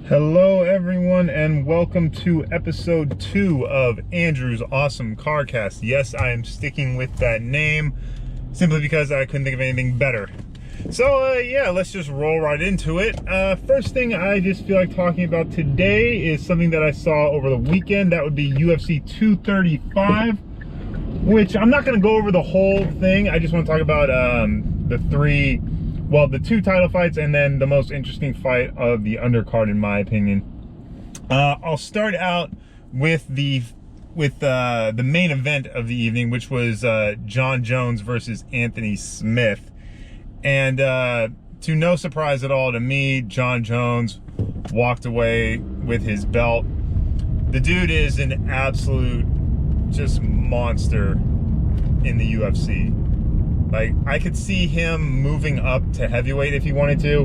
Hello everyone, and welcome to episode 2 of Andrew's Awesome Carcast. Yes, I am sticking with that name simply because I couldn't think of anything better. So yeah, let's just roll right into it. First thing I just feel like talking about today is something that I saw over the weekend. That would be UFC 235, which I'm not going to go over the whole thing. I just want to talk about the two title fights and then the most interesting fight of the undercard in my opinion. I'll start out with the main event of the evening, which was Jon Jones versus Anthony Smith. And to no surprise at all to me, Jon Jones walked away with his belt. The dude is an absolute just monster in the UFC. Like, I could see him moving up to heavyweight if he wanted to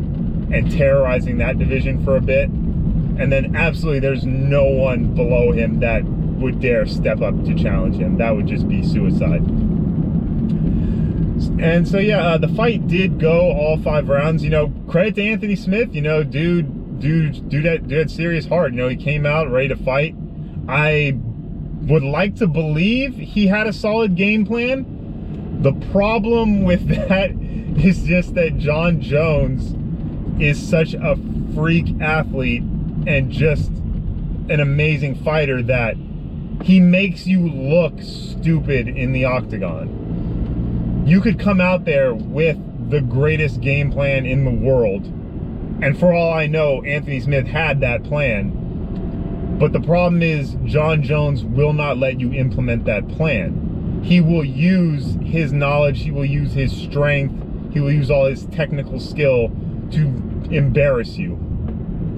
and terrorizing that division for a bit. And then absolutely there's no one below him that would dare step up to challenge him. That would just be suicide. And so yeah, the fight did go all 5 rounds. You know, credit to Anthony Smith. You know, dude had serious heart. You know, he came out ready to fight. I would like to believe he had a solid game plan. The problem with that is just that Jon Jones is such a freak athlete and just an amazing fighter that he makes you look stupid in the octagon. You could come out there with the greatest game plan in the world, and for all I know, Anthony Smith had that plan. But the problem is Jon Jones will not let you implement that plan. He will use his knowledge, he will use his strength, he will use all his technical skill to embarrass you.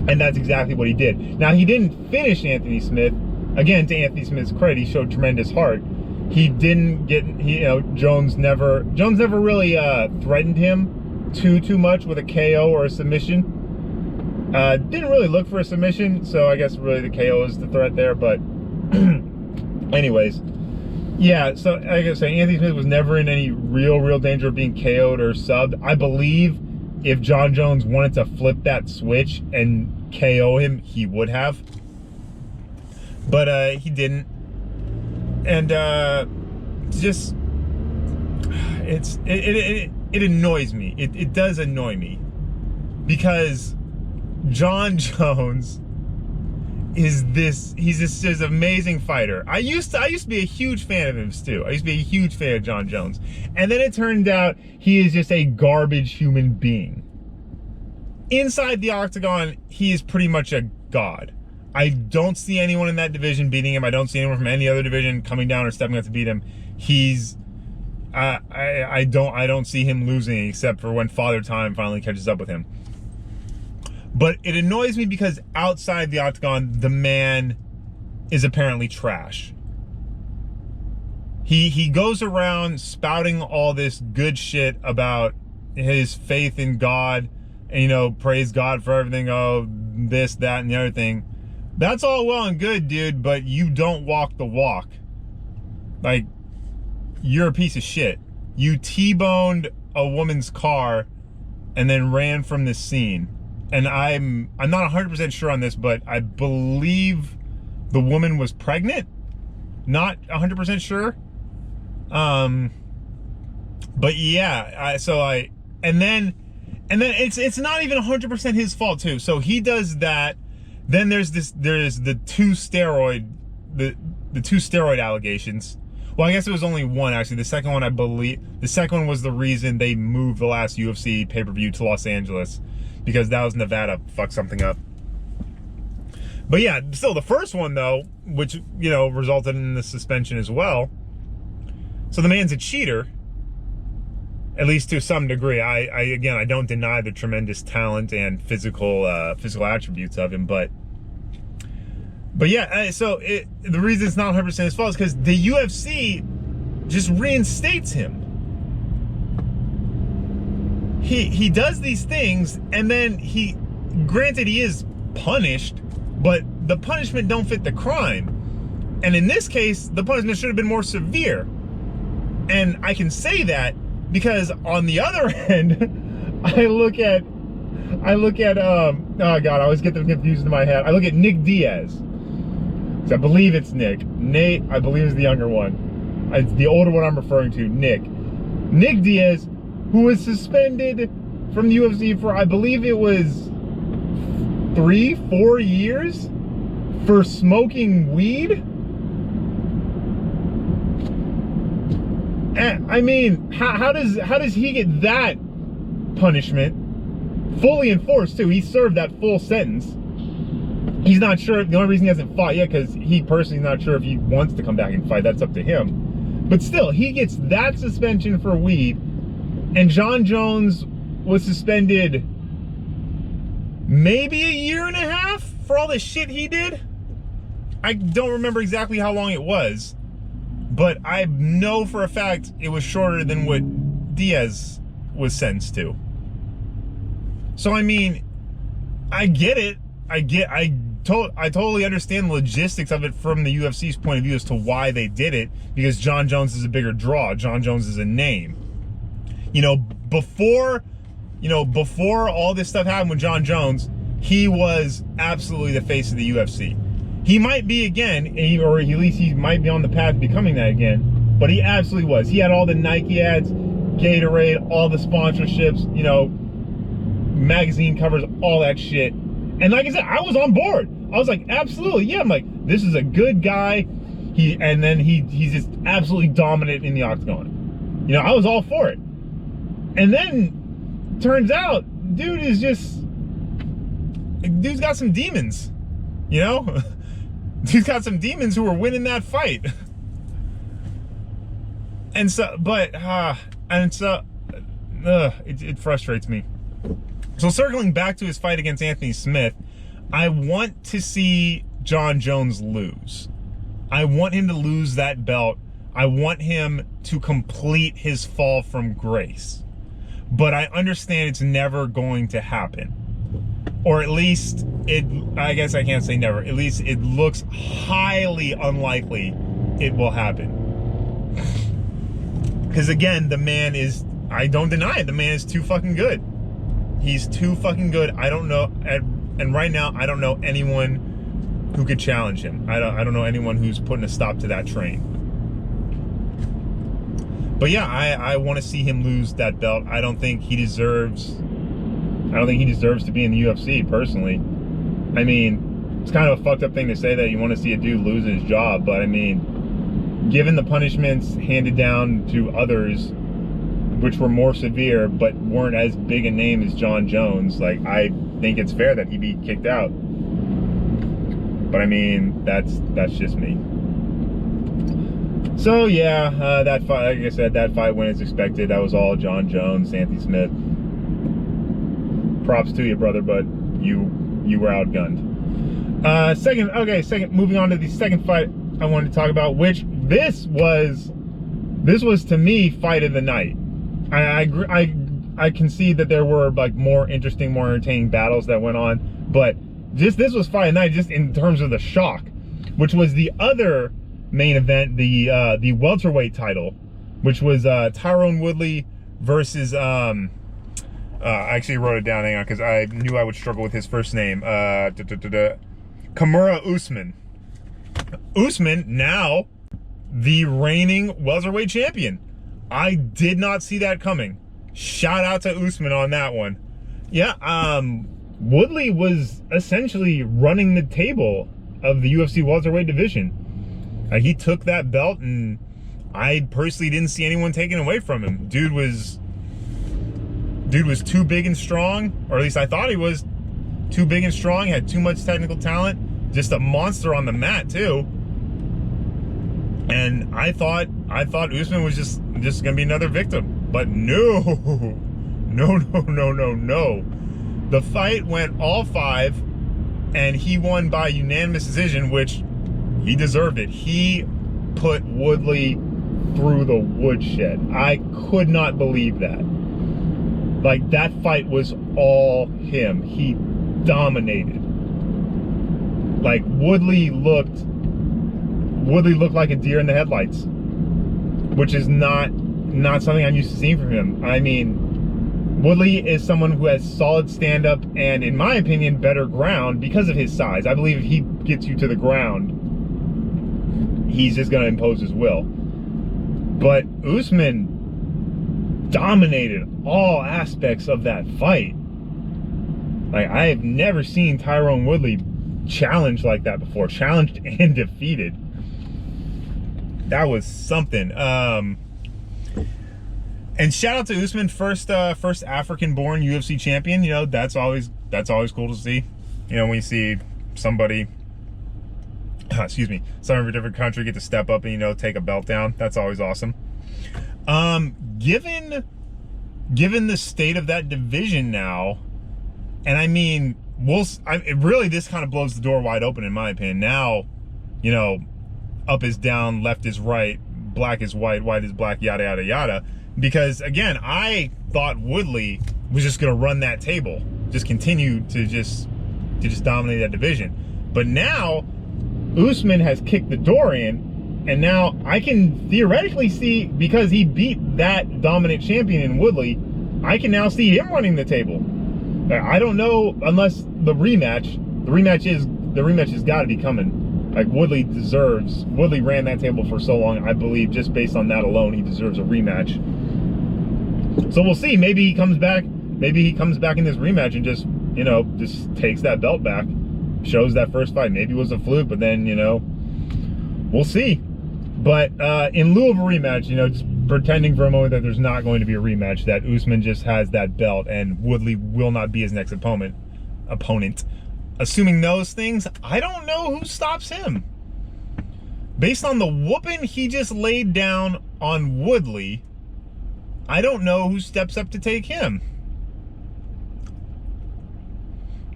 And that's exactly what he did. Now, he didn't finish Anthony Smith. Again, to Anthony Smith's credit, he showed tremendous heart. He didn't get, Jones never really threatened him too much with a KO or a submission. Didn't really look for a submission, so I guess really the KO is the threat there, but anyways. Yeah, so like I say, Anthony Smith was never in any real danger of being KO'd or subbed. I believe if Jon Jones wanted to flip that switch and KO him, he would have. But he didn't. And it annoys me. It does annoy me. Because Jon Jones he's this amazing fighter. I used to be a huge fan of him too. I used to be a huge fan of Jon Jones. And then it turned out he is just a garbage human being. Inside the octagon, he is pretty much a god. I don't see anyone in that division beating him. I don't see anyone from any other division coming down or stepping up to beat him. He's I don't see him losing except for when Father Time finally catches up with him. But it annoys me because outside the octagon, the man is apparently trash. He goes around spouting all this good shit about his faith in God and, praise God for everything. Oh, this, that, and the other thing. That's all well and good, dude, but you don't walk the walk. Like, you're a piece of shit. You T-boned a woman's car and then ran from this scene. And I'm not 100% sure on this, but I believe the woman was pregnant. Not 100% sure. But yeah, and then it's not even 100% his fault too. So he does that. Then there's the two steroid allegations. Well, I guess it was only one actually. The second one was the reason they moved the last UFC pay-per-view to Los Angeles. Because that was Nevada fucked something up. But yeah, still the first one though, which, resulted in the suspension as well. So the man's a cheater, at least to some degree. I don't deny the tremendous talent and physical attributes of him, but yeah, the reason it's not 100% his fault is because the UFC just reinstates him. He does these things, and then granted he is punished, but the punishment don't fit the crime. And in this case, the punishment should have been more severe. And I can say that because on the other end, I look at I look at oh god, I always get them confused in my head. I look at Nick Diaz. I believe it's Nick. Nate, I believe, is the younger one. It's the older one I'm referring to, Nick. Nick Diaz, who was suspended from the UFC for, I believe it was 3-4 years for smoking weed. I mean, how does he get that punishment fully enforced too? He served that full sentence. He's not sure. The only reason he hasn't fought yet because he personally is not sure if he wants to come back and fight. That's up to him. But still, he gets that suspension for weed, and Jon Jones was suspended maybe a year and a half for all the shit he did. I don't remember exactly how long it was, but I know for a fact it was shorter than what Diaz was sentenced to. So I mean, I get it. I totally understand the logistics of it from the UFC's point of view as to why they did it, because Jon Jones is a bigger draw. Jon Jones is a name. Before all this stuff happened with Jon Jones, he was absolutely the face of the UFC. He might be again, or at least he might be on the path to becoming that again, but he absolutely was. He had all the Nike ads, Gatorade, all the sponsorships, magazine covers, all that shit. And like I said, I was on board. I was like, absolutely, yeah. I'm like, this is a good guy. He's just absolutely dominant in the octagon. I was all for it. And then turns out, dude's got some demons. Dude's got some demons who are winning that fight. And so, it frustrates me. So circling back to his fight against Anthony Smith, I want to see Jon Jones lose. I want him to lose that belt. I want him to complete his fall from grace. But I understand it's never going to happen. Or at least, I guess I can't say never. At least it looks highly unlikely it will happen. Because again, the man is, I don't deny it, the man is too fucking good. He's too fucking good. I don't know, and right now I don't know anyone who could challenge him. I don't know anyone who's putting a stop to that train. But yeah, I want to see him lose that belt. I don't think he deserves to be in the UFC personally. I mean, it's kind of a fucked up thing to say that you want to see a dude lose his job, but I mean, given the punishments handed down to others, which were more severe but weren't as big a name as Jon Jones, like, I think it's fair that he be kicked out. But I mean, that's just me. So yeah, that fight, like I said, that fight went as expected. That was all Jon Jones, Anthony Smith. Props to you, brother, but you were outgunned. Moving on to the second fight I wanted to talk about, which this was to me fight of the night. I concede that there were like more interesting, more entertaining battles that went on, but this was fight of the night just in terms of the shock, which was the other main event, the welterweight title, which was Tyrone Woodley versus I actually wrote it down, hang on, because I knew I would struggle with his first name. Kamaru Usman. Usman, now the reigning welterweight champion. I did not see that coming. Shout out to Usman on that one. Yeah, Woodley was essentially running the table of the UFC welterweight division. He took that belt, and I personally didn't see anyone taking it away from him. Dude was too big and strong, or at least I thought he was too big and strong, had too much technical talent, just a monster on the mat too. And I thought Usman was just gonna be another victim, but no. The fight went all 5, and he won by unanimous decision, which he deserved it. He put Woodley through the woodshed. I could not believe that. Like, that fight was all him. He dominated. Like, Woodley looked like a deer in the headlights, which is not something I'm used to seeing from him. I mean, Woodley is someone who has solid stand-up and, in my opinion, better ground because of his size. I believe if he gets you to the ground, he's just going to impose his will. But Usman dominated all aspects of that fight. Like, I have never seen Tyron Woodley challenged like that before. Challenged and defeated. That was something. And shout out to Usman, first African-born UFC champion. You know, that's always cool to see. You know, when you see somebody, excuse me, someone from a different country get to step up and, you know, take a belt down. That's always awesome. Given the state of that division now, and I mean, really this kind of blows the door wide open in my opinion. Now, you know, up is down, left is right, black is white, white is black, yada yada yada. Because again, I thought Woodley was just gonna run that table, just continue to just dominate that division. But now Usman has kicked the door in, and now I can theoretically see, because he beat that dominant champion in Woodley, I can now see him running the table. I don't know, unless the rematch has got to be coming. Like, Woodley ran that table for so long, I believe just based on that alone, he deserves a rematch. So we'll see. Maybe he comes back in this rematch and just, you know, just takes that belt back, shows that first fight. Maybe it was a fluke, but then, you know, we'll see. But in lieu of a rematch, you know, just pretending for a moment that there's not going to be a rematch, that Usman just has that belt and Woodley will not be his next opponent. Assuming those things, I don't know who stops him. Based on the whooping he just laid down on Woodley, I don't know who steps up to take him.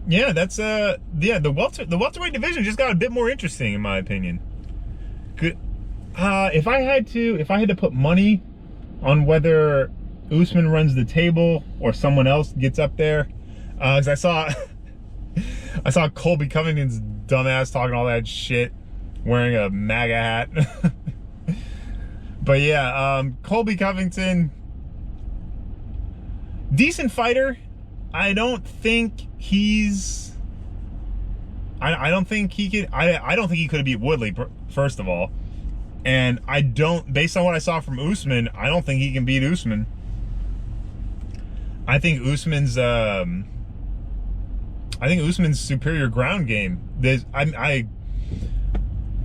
Yeah, that's the welterweight division just got a bit more interesting in my opinion. Good. If I had to put money on whether Usman runs the table or someone else gets up there, because I saw Colby Covington's dumbass talking all that shit, wearing a MAGA hat. But yeah, Colby Covington, decent fighter. I don't think he's. I don't think he could. I don't think he could have beat Woodley, first of all. And I don't, based on what I saw from Usman, I don't think he can beat Usman. I think Usman's superior ground game. I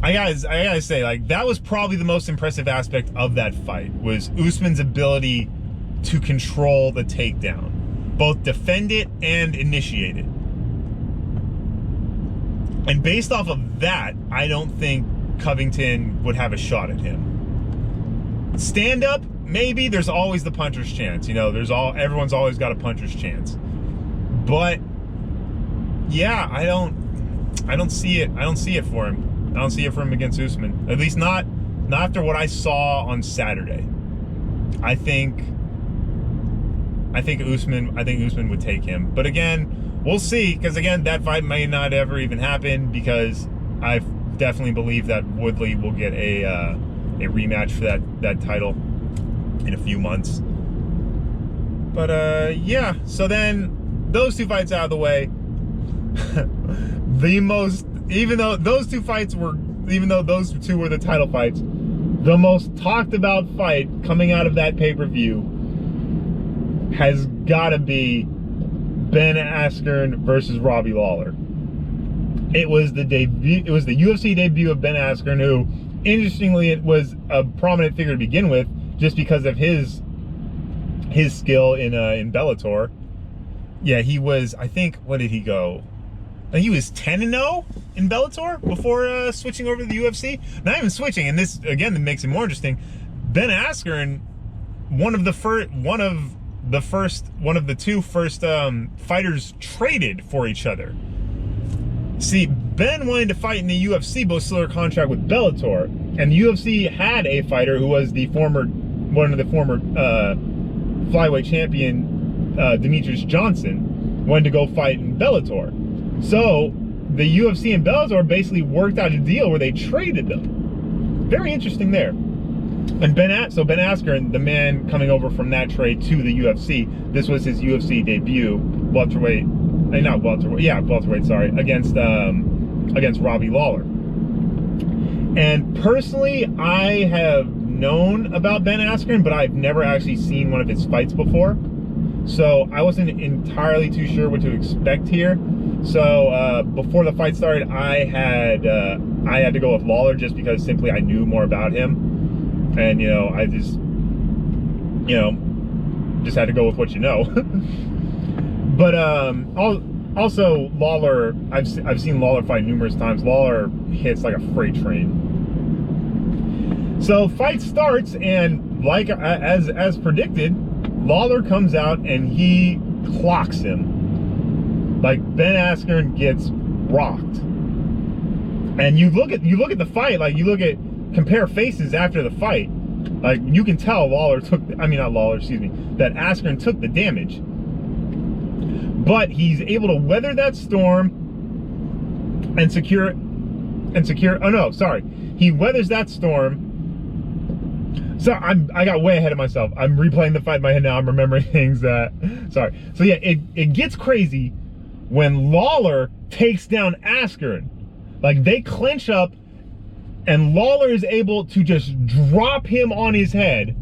gotta say, like, that was probably the most impressive aspect of that fight, was Usman's ability to control the takedown, both defend it and initiate it. And based off of that, I don't think Covington would have a shot at him. Stand up, maybe. There's always the puncher's chance. You know, everyone's always got a puncher's chance. But yeah, I don't see it. I don't see it for him. I don't see it for him against Usman. At least not after what I saw on Saturday. I think Usman would take him. But again, we'll see, because again, that fight may not ever even happen, because I definitely believe that Woodley will get a rematch for that title in a few months. But yeah, so then those two fights out of the way. Even though those two were the title fights, the most talked about fight coming out of that pay-per-view has got to be Ben Askren versus Robbie Lawler. It was the UFC debut of Ben Askren, who, interestingly, it was a prominent figure to begin with, just because of his skill in Bellator. Yeah, he was, I think, what did he go? He was 10-0 in Bellator before switching over to the UFC. Not even switching, and this again that makes it more interesting. Ben Askren, one of the two first fighters traded for each other. See, Ben wanted to fight in the UFC, but was still under contract with Bellator, and the UFC had a fighter who was one of the former flyweight champion, Demetrius Johnson, wanted to go fight in Bellator. So the UFC and Bellator basically worked out a deal where they traded them. Very interesting there. And Ben Askren, the man coming over from that trade to the UFC, this was his UFC debut, welterweight, against Robbie Lawler. And personally, I have known about Ben Askren, but I've never actually seen one of his fights before. So I wasn't entirely too sure what to expect here. So before the fight started, I had to go with Lawler just because simply I knew more about him. And, you know, I just had to go with what you know. But also Lawler, I've seen Lawler fight numerous times. Lawler hits like a freight train. So fight starts, and like as predicted, Lawler comes out and he clocks him. Like, Ben Askren gets rocked. And you look at the fight, like compare faces after the fight. Like, you can tell that Askren took the damage. But he's able to weather that storm and he weathers that storm. So I got way ahead of myself. I'm replaying the fight in my head now. I'm remembering things that, sorry. So yeah, it gets crazy when Lawler takes down Askren. Like, they clinch up and Lawler is able to just drop him on his head.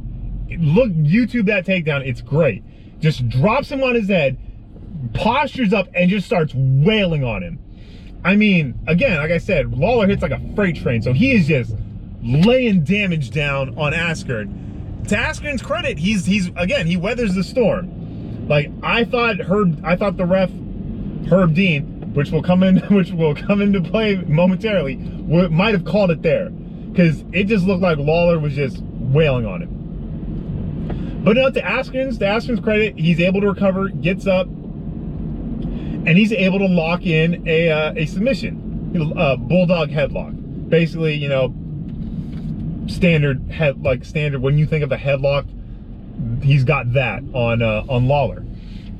Look, YouTube that takedown, it's great. Just drops him on his head, postures up, and just starts wailing on him. I mean, again, like I said, Lawler hits like a freight train, so he is just laying damage down on Askren. To Askren's credit, he weathers the storm. Like, I thought the ref, Herb Dean, which will come into play momentarily, might have called it there, because it just looked like Lawler was just wailing on him. But no, to Askren's credit, he's able to recover, gets up, and he's able to lock in a submission, bulldog headlock. Basically, you know, standard when you think of a headlock, he's got that on Lawler.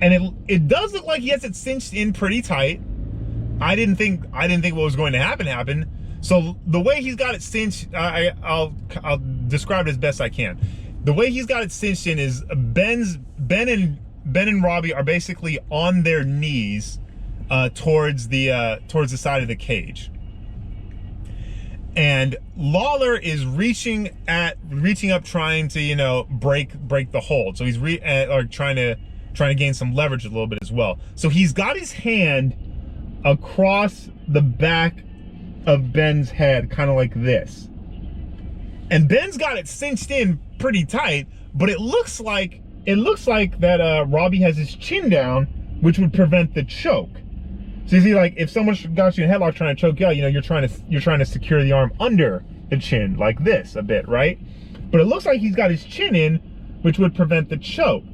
And it does look like he has it cinched in pretty tight. I didn't think what was going to happen. So the way he's got it cinched, I'll describe it as best I can. The way he's got it cinched in is Ben and Robbie are basically on their knees towards the side of the cage. And Lawler is reaching up, trying to, you know, break the hold. So he's trying to gain some leverage a little bit as well. So he's got his hand across the back of Ben's head, kind of like this. And Ben's got it cinched in pretty tight, but it looks like that Robbie has his chin down, which would prevent the choke. So you see, like, if someone got you in a headlock trying to choke you out, you know, you're trying to secure the arm under the chin like this a bit, right? But it looks like he's got his chin in, which would prevent the choke.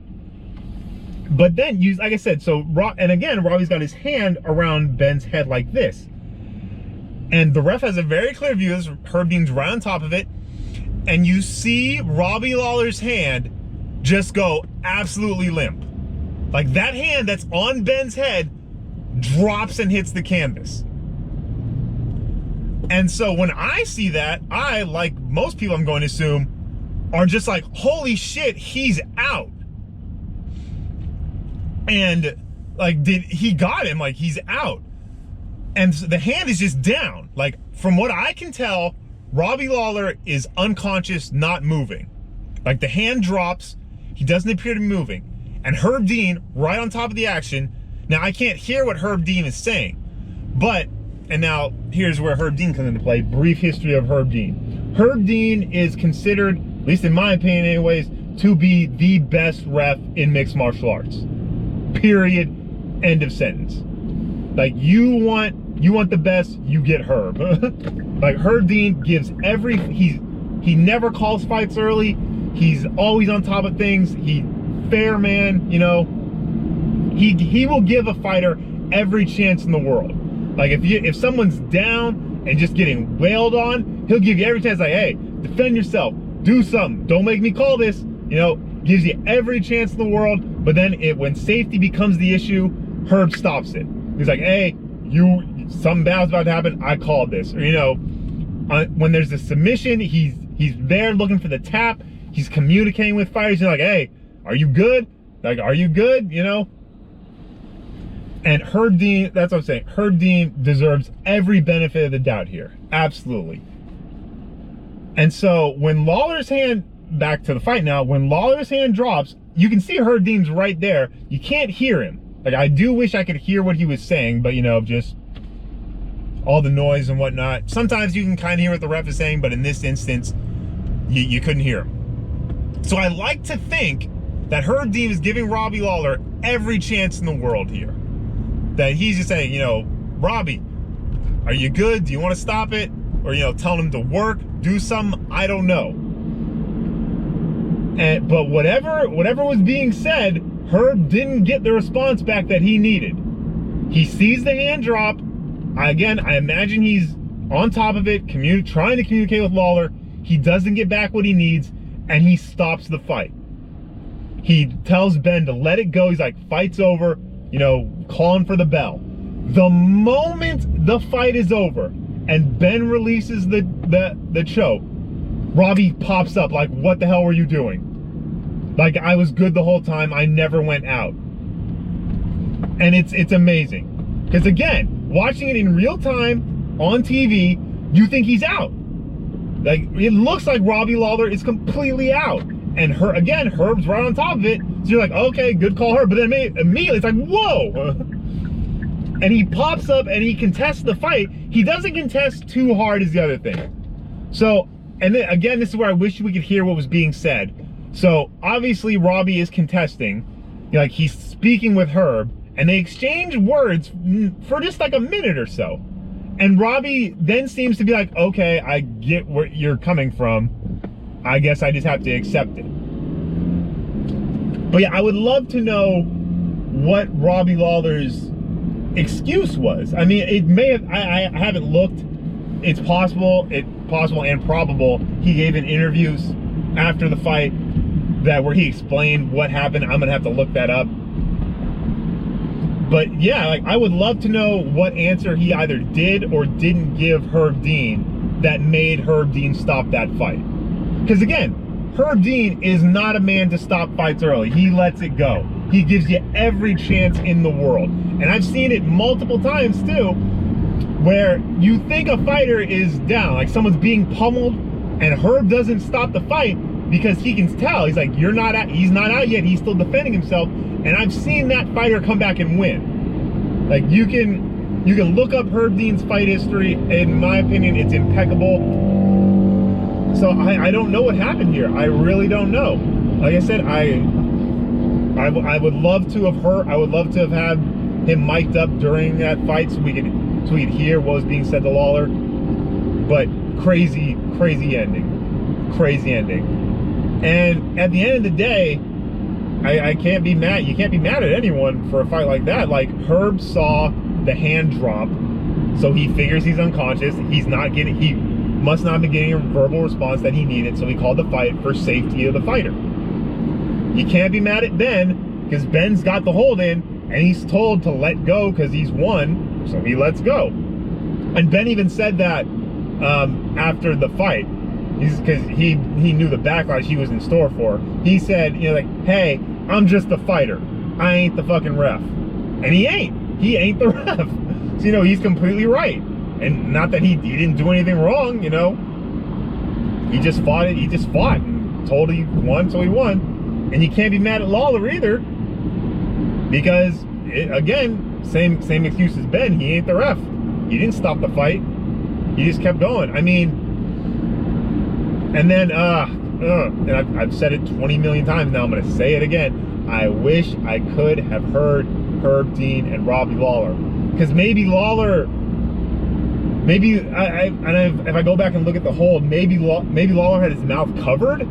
But then, like I said, and again, Robbie's got his hand around Ben's head like this. And the ref has a very clear view. This Herb Dean's right on top of it. And you see Robbie Lawler's hand just go absolutely limp. Like, that hand that's on Ben's head drops and hits the canvas. And so when I see that, I, like most people I'm going to assume, are just like, holy shit, he's out. And like, he got him, like, he's out. And the hand is just down. Like, from what I can tell, Robbie Lawler is unconscious, not moving. Like, the hand drops, he doesn't appear to be moving. And Herb Dean, right on top of the action. Now, I can't hear what Herb Dean is saying, but, and now here's where Herb Dean comes into play. Brief history of Herb Dean. Herb Dean is considered, at least in my opinion anyways, to be the best ref in mixed martial arts. Period. End of sentence. Like, you want the best, you get Herb. Like, Herb Dean gives he never calls fights early. He's always on top of things. Fair man, you know. He will give a fighter every chance in the world. Like, if someone's down and just getting wailed on, he'll give you every chance. Like, hey, defend yourself, do something, don't make me call this. You know, gives you every chance in the world. But then when safety becomes the issue, Herb stops it. He's like, hey, something bad's about to happen, I called this. Or, you know, when there's a submission, he He's there looking for the tap. He's communicating with fighters. He's like, hey, are you good? Like, are you good? You know? And Herb Dean, that's what I'm saying. Herb Dean deserves every benefit of the doubt here. Absolutely. And so when Lawler's hand, back to the fight now, when Lawler's hand drops, you can see Herb Dean's right there. You can't hear him. Like, I do wish I could hear what he was saying, but, you know, just all the noise and whatnot. Sometimes you can kind of hear what the ref is saying, but in this instance, you couldn't hear him. So I like to think that Herb Dean is giving Robbie Lawler every chance in the world here. That he's just saying, you know, Robbie, are you good? Do you want to stop it? Or, you know, telling him to work, do something, I don't know. But whatever was being said, Herb didn't get the response back that he needed. He sees the hand drop. Again, I imagine he's on top of it, trying to communicate with Lawler. He doesn't get back what he needs, and he stops the fight. He tells Ben to let it go. He's like, fight's over, you know, calling for the bell. The moment the fight is over and Ben releases the choke, Robbie pops up like, what the hell were you doing? Like, I was good the whole time. I never went out. And it's amazing. Because again, watching it in real time on TV, you think he's out. Like, it looks like Robbie Lawler is completely out. And again, Herb's right on top of it. So you're like, okay, good call, Herb. But then immediately it's like, whoa. And he pops up and he contests the fight. He doesn't contest too hard is the other thing. So, and then again, this is where I wish we could hear what was being said. So obviously Robbie is contesting, like he's speaking with Herb, and they exchange words for just like a minute or so. And Robbie then seems to be like, okay, I get where you're coming from. I guess I just have to accept it. But yeah, I would love to know what Robbie Lawler's excuse was. I mean, it may have, I haven't looked. It's possible and probable he gave an interviews after the fight where he explained what happened. I'm gonna have to look that up. But yeah, like, I would love to know what answer he either did or didn't give Herb Dean that made Herb Dean stop that fight. Because again, Herb Dean is not a man to stop fights early. He lets it go. He gives you every chance in the world. And I've seen it multiple times too, where you think a fighter is down, like someone's being pummeled, and Herb doesn't stop the fight because he can tell. He's like, he's not out yet. He's still defending himself. And I've seen that fighter come back and win. Like, you can look up Herb Dean's fight history. In my opinion, it's impeccable. So I don't know what happened here. I really don't know. Like I said, I would love to have heard. I would love to have had him mic'd up during that fight so we could hear what was being said to Lawler. But crazy ending. Crazy ending. And at the end of the day, I can't be mad. You can't be mad at anyone for a fight like that. Like, Herb saw the hand drop, so he figures he's unconscious. He must not be getting a verbal response that he needed, so he called the fight for safety of the fighter. You can't be mad at Ben, because Ben's got the hold in, and he's told to let go because he's won, so he lets go. And Ben even said that after the fight, because he knew the backlash he was in store for. He said, you know, like, hey, I'm just the fighter. I ain't the fucking ref. And he ain't the ref. So, you know, he's completely right. And not that he didn't do anything wrong, you know. He just fought it. He just fought and told he won, so he won. And you can't be mad at Lawler either, because again, same excuse as Ben. He ain't the ref. He didn't stop the fight. He just kept going. I mean, and then and I've said it 20 million times now. I'm gonna say it again. I wish I could have heard Herb Dean and Robbie Lawler, because maybe Lawler. If I go back and look at the hold, maybe Lawler had his mouth covered.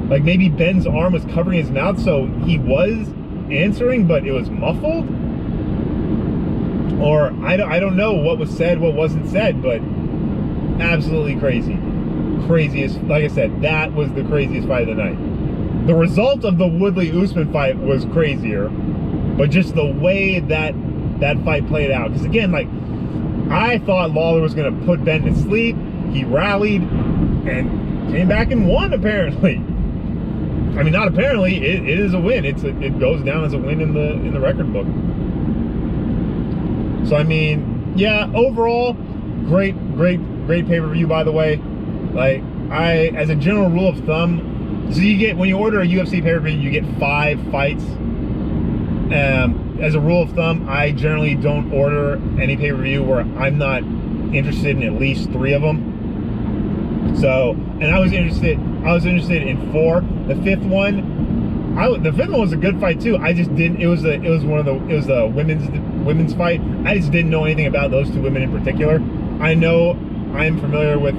Like, maybe Ben's arm was covering his mouth, so he was answering, but it was muffled. Or I don't know what was said, what wasn't said, but absolutely crazy. Craziest, like I said, that was the craziest fight of the night. The result of the Woodley-Usman fight was crazier, but just the way that fight played out. Because again, like, I thought Lawler was going to put Ben to sleep. He rallied, and came back and won, apparently. I mean, not apparently, it is a win. It goes down as a win in the record book. So I mean, yeah, overall, great pay-per-view, by the way. Like, as a general rule of thumb, so you get, when you order a UFC pay-per-view, you get 5 fights. As a rule of thumb, I generally don't order any pay-per-view where I'm not interested in at least 3 of them. So, and I was interested in 4. The 5th one was a good fight too. I just didn't. It was the women's fight. I just didn't know anything about those 2 women in particular. I know I'm familiar with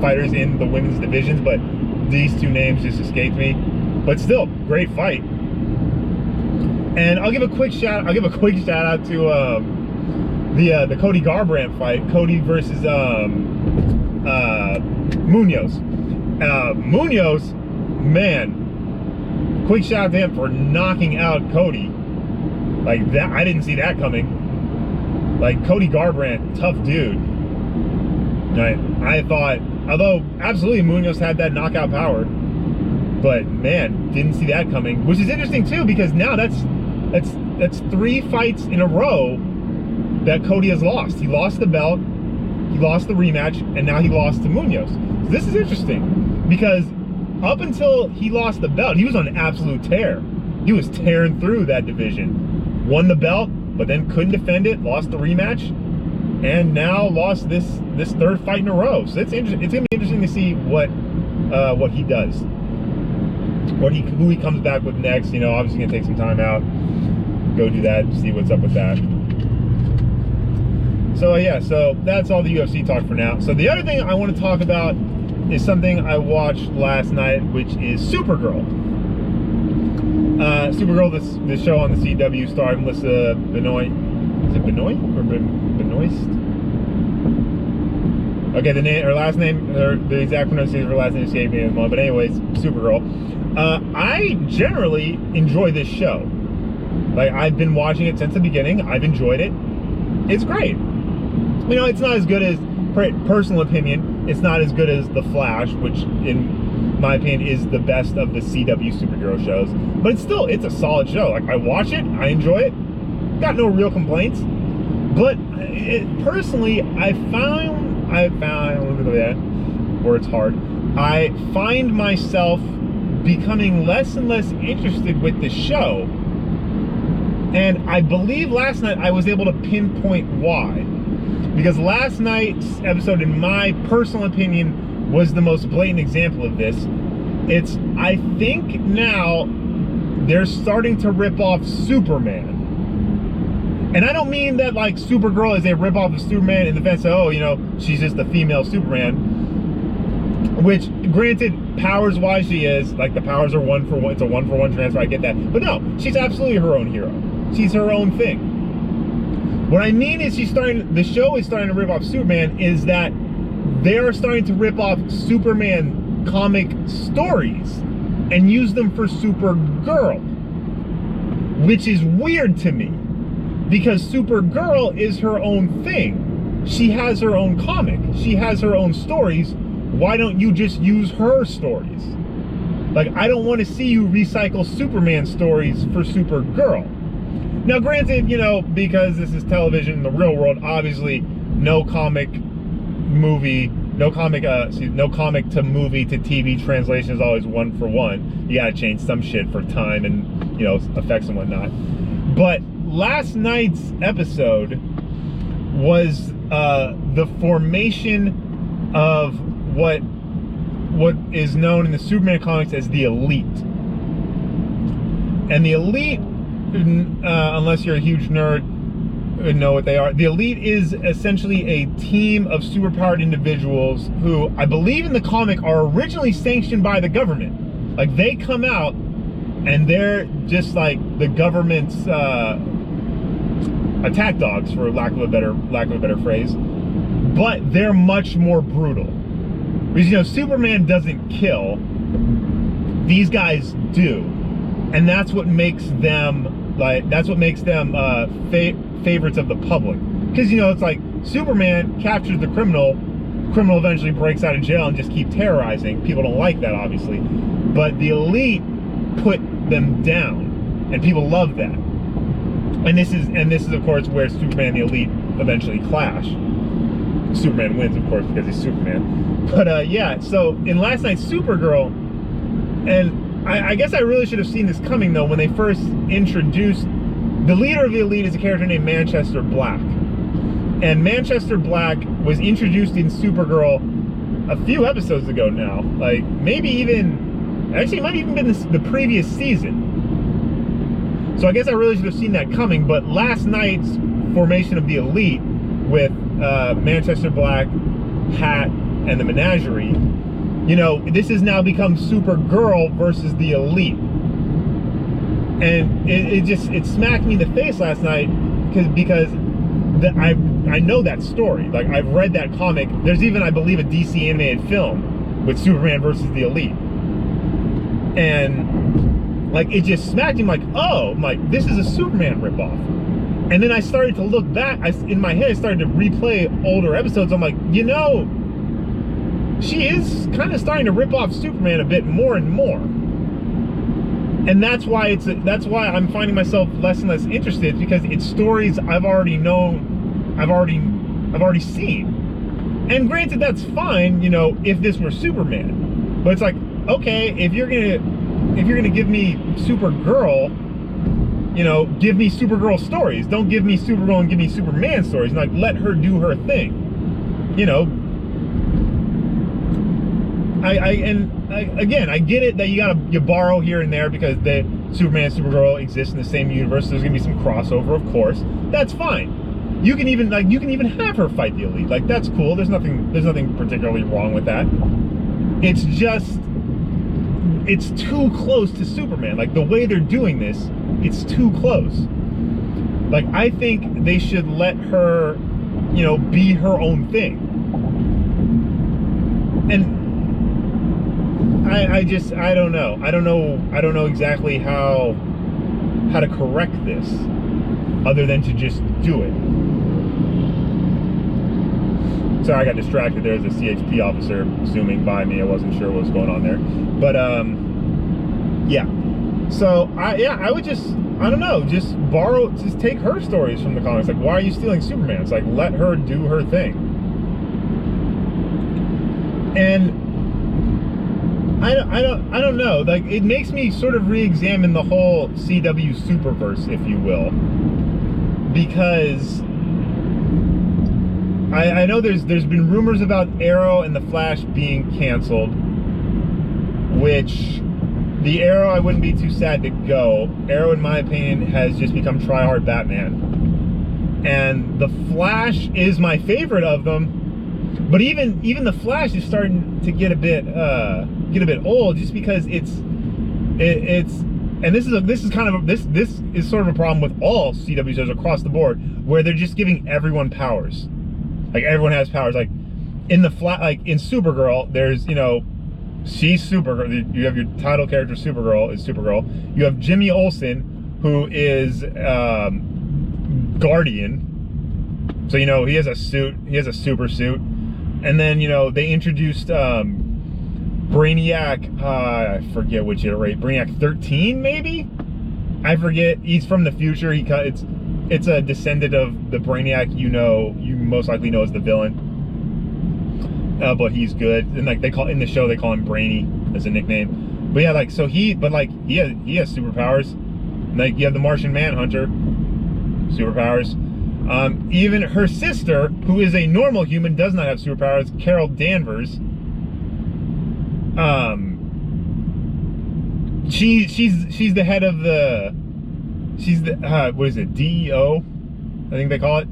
fighters in the women's divisions, but these 2 names just escaped me. But still, great fight. And I'll give a quick shout out to the Cody Garbrandt fight, Cody versus Munoz. Munoz, man, quick shout out to him for knocking out Cody. Like that, I didn't see that coming. Like, Cody Garbrandt, tough dude. I thought, although absolutely Munoz had that knockout power, but man, didn't see that coming. Which is interesting too, because now that's 3 fights in a row that Cody has lost. He lost the belt, he lost the rematch, and now he lost to Munoz. So this is interesting, because up until he lost the belt, he was on an absolute tear. He was tearing through that division. Won the belt, but then couldn't defend it, lost the rematch, and now lost this 3rd fight in a row. So it's interesting. It's gonna be interesting to see what he does, who he comes back with next. You know, obviously gonna take some time out, go do that, see what's up with that. So yeah, so that's all the UFC talk for now. So the other thing I want to talk about is something I watched last night, which is Supergirl. Supergirl, this show on the CW, starring Melissa Benoist. Is it Benoist or Benoist? Okay, her last name, the exact pronunciation of her last name escaped me in a moment. But anyways, Supergirl. I generally enjoy this show. Like, I've been watching it since the beginning. I've enjoyed it. It's great. You know, it's not as good as, personal opinion, it's not as good as The Flash, which in my opinion is the best of the CW superhero shows. But it's a solid show. Like, I watch it, I enjoy it, got no real complaints. But personally, I find myself becoming less and less interested with the show. And I believe last night I was able to pinpoint why. Because last night's episode, in my personal opinion, was the most blatant example of this. I think now they're starting to rip off Superman. And I don't mean that like Supergirl is a rip-off of Superman in the sense of, oh, you know, she's just a female Superman. Which, granted, powers-wise she is. Like, the powers are 1-for-1. It's a 1-for-1 transfer, I get that. But no, she's absolutely her own hero. She's her own thing. What I mean is the show is starting to rip off Superman, is that they're starting to rip off Superman comic stories and use them for Supergirl. Which is weird to me, because Supergirl is her own thing. She has her own comic. She has her own stories. Why don't you just use her stories? Like, I don't want to see you recycle Superman stories for Supergirl. Now, granted, you know, because this is television in the real world, obviously no comic to movie to TV translation is always 1-for-1. You gotta change some shit for time and, you know, effects and whatnot. But last night's episode was the formation of what is known in the Superman comics as the Elite. And the Elite, unless you're a huge nerd, know what they are. The Elite is essentially a team of superpowered individuals who, I believe in the comic, are originally sanctioned by the government. Like, they come out and they're just like the government's attack dogs, for lack of a better phrase. But they're much more brutal. Because, you know, Superman doesn't kill. These guys do. And that's what makes them favorites of the public. Because, you know, it's like Superman captures the criminal, criminal eventually breaks out of jail and just keep terrorizing. People don't like that, obviously. But the Elite put them down, and people love that. And this is of course where Superman and the Elite eventually clash. Superman wins, of course, because he's Superman. But yeah, so in last night's Supergirl, and I guess I really should have seen this coming though, when they first introduced the leader of the Elite is a character named Manchester Black. And Manchester Black was introduced in Supergirl a few episodes ago now. Like, maybe even, actually it might have even been the previous season. So I guess I really should have seen that coming, but last night's formation of the Elite with Manchester Black, Hat, and the Menagerie, you know, this has now become Supergirl versus the Elite. And it smacked me in the face last night because I know that story. Like, I've read that comic. There's even, I believe, a DC animated film with Superman versus the Elite. And like, it just smacked me like, oh, I'm like, this is a Superman ripoff. And then I started to look back. In my head, I started to replay older episodes. I'm like, you know, she is kind of starting to rip off Superman a bit more and more. And that's why I'm finding myself less and less interested, because it's stories I've already known, I've already seen. And granted, that's fine, you know, if this were Superman. But it's like, okay, if you're gonna give me Supergirl, you know, give me Supergirl stories. Don't give me Supergirl and give me Superman stories. Like, let her do her thing. You know, again, I get it that you borrow here and there because the Superman and Supergirl exist in the same universe. So there's gonna be some crossover, of course. That's fine. You can even have her fight the Elite. Like, that's cool. There's nothing particularly wrong with that. It's just, it's too close to Superman. Like, the way they're doing this, it's too close. Like, I think they should let her, you know, be her own thing. And I don't know. I don't know exactly how to correct this other than to just do it. Sorry, I got distracted. There's a CHP officer zooming by me. I wasn't sure what was going on there. But yeah. So I would just, I don't know, just take her stories from the comics. Like, why are you stealing Superman? It's like, let her do her thing. And I don't know. Like, it makes me sort of re-examine the whole CW Superverse, if you will, because I know there's been rumors about Arrow and the Flash being canceled, which the Arrow, I wouldn't be too sad to go. Arrow, in my opinion, has just become try-hard Batman, and the Flash is my favorite of them. But even the Flash is starting to get a bit old, just because it's and this is sort of a problem with all CW shows across the board, where they're just giving everyone powers. Like, everyone has powers. Like in Supergirl, there's, you know, she's Supergirl. You have your title character, Supergirl is Supergirl. You have Jimmy Olsen, who is Guardian. So, you know, he has a suit. He has a super suit. And then, you know, they introduced Brainiac, I forget which iteration, Brainiac 13 maybe? I forget. He's from the future. It's a descendant of the Brainiac you most likely know as the villain. But he's good. And like, in the show they call him Brainy as a nickname. But yeah, like, so he has superpowers. Like, you have the Martian Manhunter, superpowers. Even her sister, who is a normal human, does not have superpowers, Carol Danvers. She's the head of what is it, DEO? I think they call it.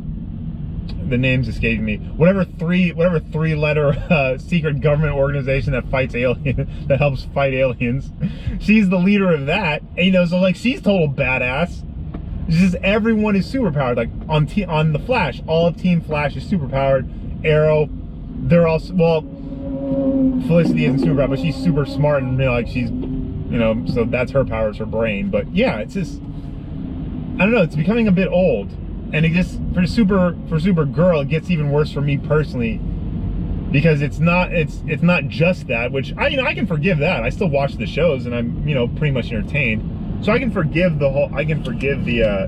The name's escaping me. Whatever three-letter secret government organization that fights aliens, that helps fight aliens. She's the leader of that. And, you know, so like, she's total badass. It's just everyone is superpowered. Like on the Flash, all of Team Flash is superpowered. Arrow, they're all, well, Felicity isn't superpowered, but she's super smart, and, you know, like, she's, you know, so that's her power, is her brain. But yeah, it's just, I don't know, it's becoming a bit old, and it just, for Supergirl, it gets even worse for me personally, because it's not just that, which I can forgive that. I still watch the shows and I'm pretty much entertained, so I can forgive the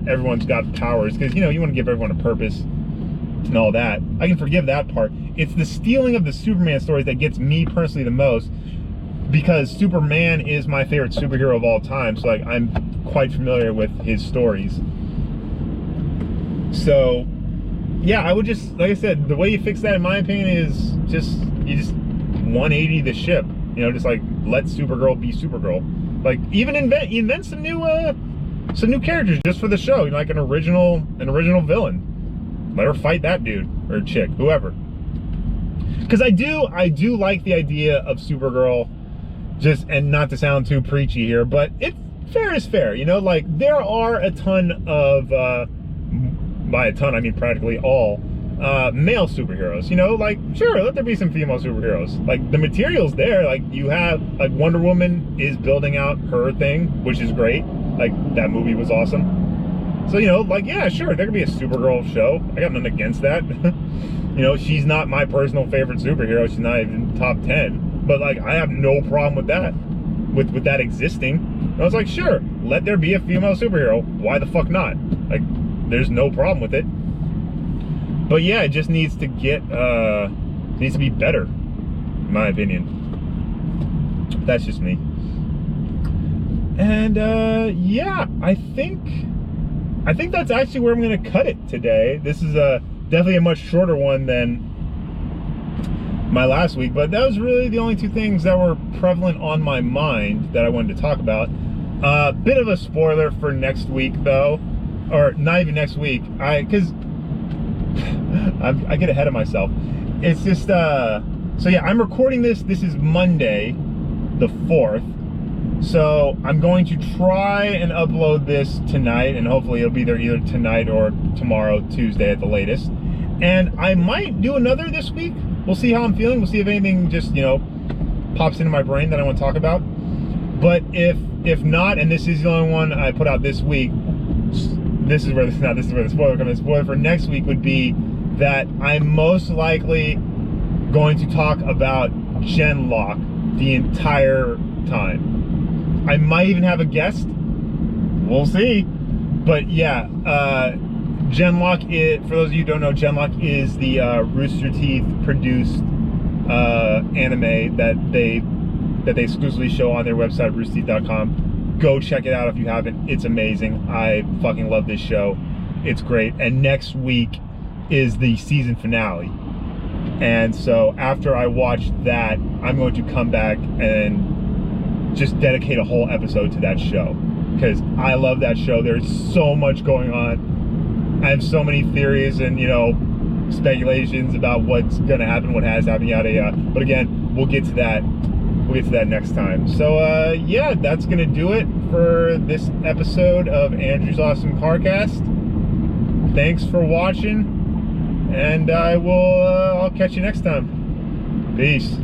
everyone's got powers, because you want to give everyone a purpose and all that. I can forgive that part. It's the stealing of the Superman stories that gets me personally the most, because Superman is my favorite superhero of all time, so like I'm quite familiar with his stories. So yeah, I would just, like I said, the way you fix that in my opinion is you just 180 the ship, just like let Supergirl be Supergirl. Like even invent some new characters just for the show, like an original villain. Let her fight that dude or chick, whoever. Because I do like the idea of Supergirl, and not to sound too preachy here, but fair is fair, like there are a ton of, by a ton I mean practically all, male superheroes, like sure, let there be some female superheroes. Like the material's there, like you have, like Wonder Woman is building out her thing, which is great. Like that movie was awesome. So, like, yeah, sure, there could be a Supergirl show. I got nothing against that. She's not my personal favorite superhero. She's not even top 10. But, like, I have no problem with that. With that existing. I was like, sure, let there be a female superhero. Why the fuck not? Like, there's no problem with it. But, yeah, it just needs to needs to be better, in my opinion. That's just me. And, yeah, I think that's actually where I'm going to cut it today. This is definitely a much shorter one than my last week, but that was really the only two things that were prevalent on my mind that I wanted to talk about. Bit of a spoiler for next week, though, or not even next week, because I get ahead of myself. It's just, so yeah, I'm recording this. This is Monday, the 4th. So I'm going to try and upload this tonight, and hopefully it'll be there either tonight or tomorrow, Tuesday at the latest. And I might do another this week. We'll see how I'm feeling. We'll see if anything just, pops into my brain that I want to talk about. But if not, and this is the only one I put out this week, this is where the spoiler comes in. The spoiler for next week would be that I'm most likely going to talk about Genlock the entire time. I might even have a guest. We'll see. But yeah, Genlock, for those of you who don't know, Genlock is the Rooster Teeth produced anime that they exclusively show on their website, roosterteeth.com. Go check it out if you haven't. It's amazing. I fucking love this show. It's great. And next week is the season finale. And so after I watch that, I'm going to come back and just dedicate a whole episode to that show, because I love that show. There's so much going on. I have so many theories and speculations about what's gonna happen, what has happened, yada yada. But again, we'll get to that next time. So yeah, that's gonna do it for this episode of Andrew's Awesome Carcast. Thanks for watching, and I'll catch you next time. Peace.